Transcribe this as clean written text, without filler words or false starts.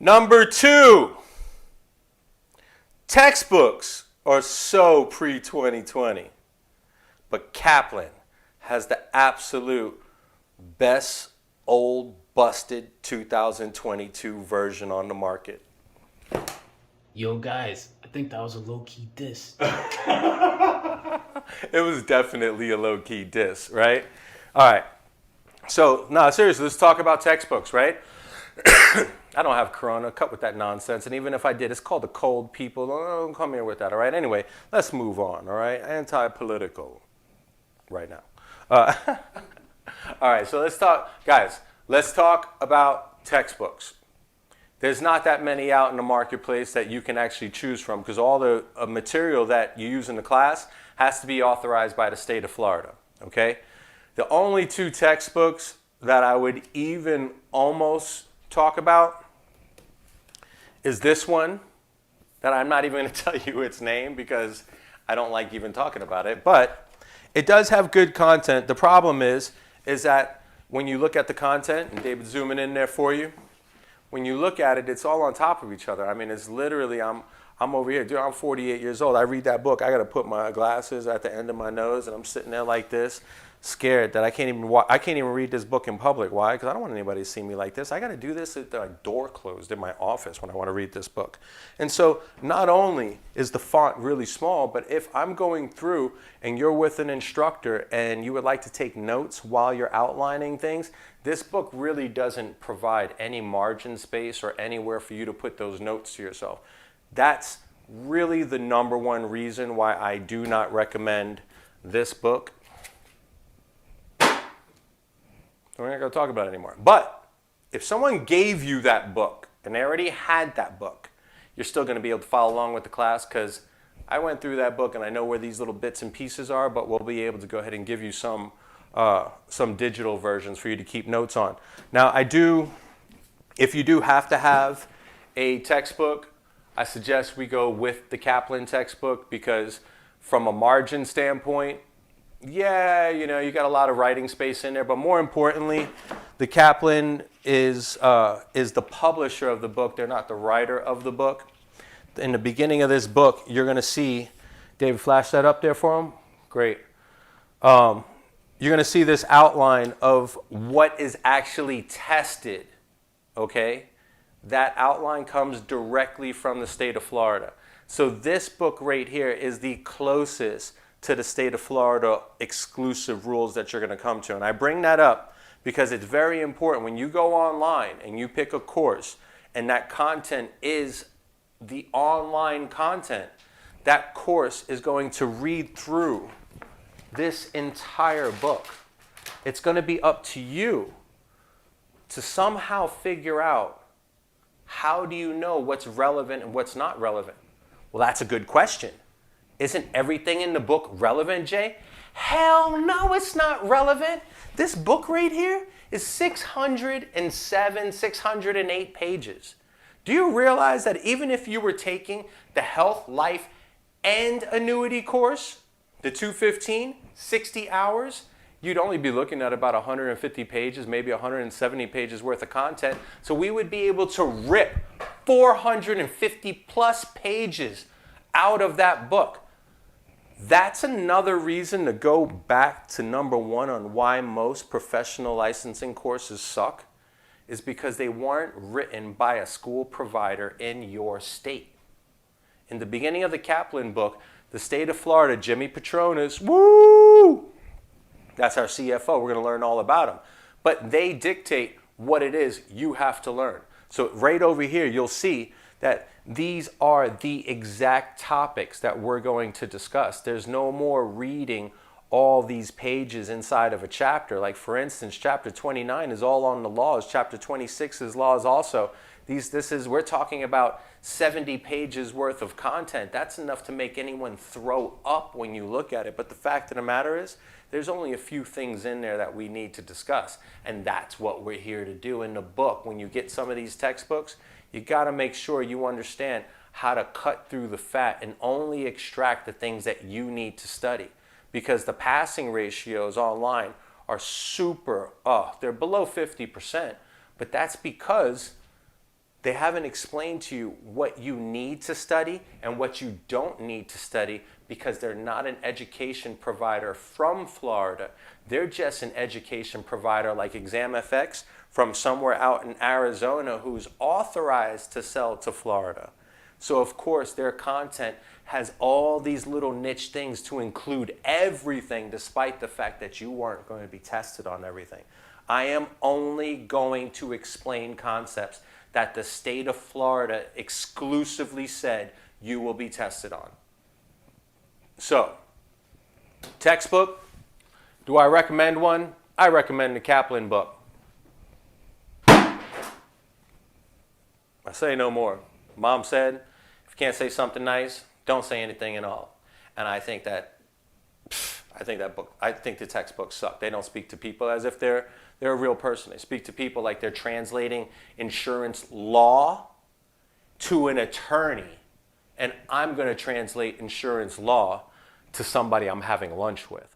Number two, textbooks are so pre-2020, but Kaplan has the absolute best old busted 2022 version on the market. Yo, guys, I think that was a low-key diss. It was definitely a low-key diss, right? All right. So, no, seriously, let's talk about textbooks, right? I don't have Corona. Cut with that nonsense. And even if I did, it's called the cold people. Don't come here with that, all right? Anyway, let's move on, all right? Anti-political right now. All right, so let's talk, guys, let's talk about textbooks. There's not that many out in the marketplace that you can actually choose from because all the material that you use in the class has to be authorized by the state of Florida, okay? The only two textbooks that I would even almost talk about is this one that I'm not even going to tell you its name because I don't like even talking about it, but it does have good content. The problem is that when you look at the content, and David's zooming in there for you, when you look at it, it's all on top of each other. I mean, it's literally, I'm over here, dude, I'm 48 years old. I read that book, I got to put my glasses at the end of my nose, and I'm sitting there like this, scared that I can't even read this book in public. Why? Because I don't want anybody to see me like this. I got to do this with the door closed in my office when I want to read this book. And so not only is the font really small, but if I'm going through and you're with an instructor and you would like to take notes while you're outlining things, this book really doesn't provide any margin space or anywhere for you to put those notes to yourself. That's really the number one reason why I do not recommend this book. We're not going to talk about it anymore. But if someone gave you that book and they already had that book, you're still going to be able to follow along with the class because I went through that book and I know where these little bits and pieces are, but we'll be able to go ahead and give you some digital versions for you to keep notes on. Now, if you do have to have a textbook, I suggest we go with the Kaplan textbook because from a margin standpoint, yeah, you know, you got a lot of writing space in there, but more importantly, the Kaplan is the publisher of the book. They're not the writer of the book. In the beginning of this book, you're going to see, David, flash that up there for him. Great. You're going to see this outline of what is actually tested, okay? That outline comes directly from the state of Florida. So this book right here is the closest to the state of Florida exclusive rules that you're going to come to. And I bring that up because it's very important when you go online and you pick a course and that content is the online content, that course is going to read through this entire book. It's going to be up to you to somehow figure out how do you know what's relevant and what's not relevant. Well, that's a good question. Isn't everything in the book relevant, Jay? Hell no, it's not relevant. This book right here is 607, 608 pages. Do you realize that even if you were taking the health, life, and annuity course, the 215, 60 hours, you'd only be looking at about 150 pages, maybe 170 pages worth of content. So we would be able to rip 450 plus pages out of that book. That's another reason to go back to number one on why most professional licensing courses suck, is because they weren't written by a school provider in your state. In the beginning of the Kaplan book, the state of Florida, Jimmy Patronis, woo! That's our CFO. We're going to learn all about him. But they dictate what it is you have to learn. So right over here, you'll see that these are the exact topics that we're going to discuss. There's no more reading all these pages inside of a chapter. Like for instance, chapter 29 is all on the laws. Chapter 26 is laws also. We're talking about 70 pages worth of content. That's enough to make anyone throw up when you look at it. But the fact of the matter is, there's only a few things in there that we need to discuss. And that's what we're here to do in the book. When you get some of these textbooks, you got to make sure you understand how to cut through the fat and only extract the things that you need to study. Because the passing ratios online are they're below 50%, but that's because They haven't explained to you what you need to study and what you don't need to study because they're not an education provider from Florida. They're just an education provider like ExamFX from somewhere out in Arizona who's authorized to sell to Florida. So of course their content has all these little niche things to include everything despite the fact that you weren't going to be tested on everything. I am only going to explain concepts that the state of Florida exclusively said you will be tested on. So, textbook, do I recommend one? I recommend the Kaplan book. I say no more. Mom said, if you can't say something nice, don't say anything at all. And I think the textbooks suck. They don't speak to people as if they're a real person. They speak to people like they're translating insurance law to an attorney. And I'm going to translate insurance law to somebody I'm having lunch with.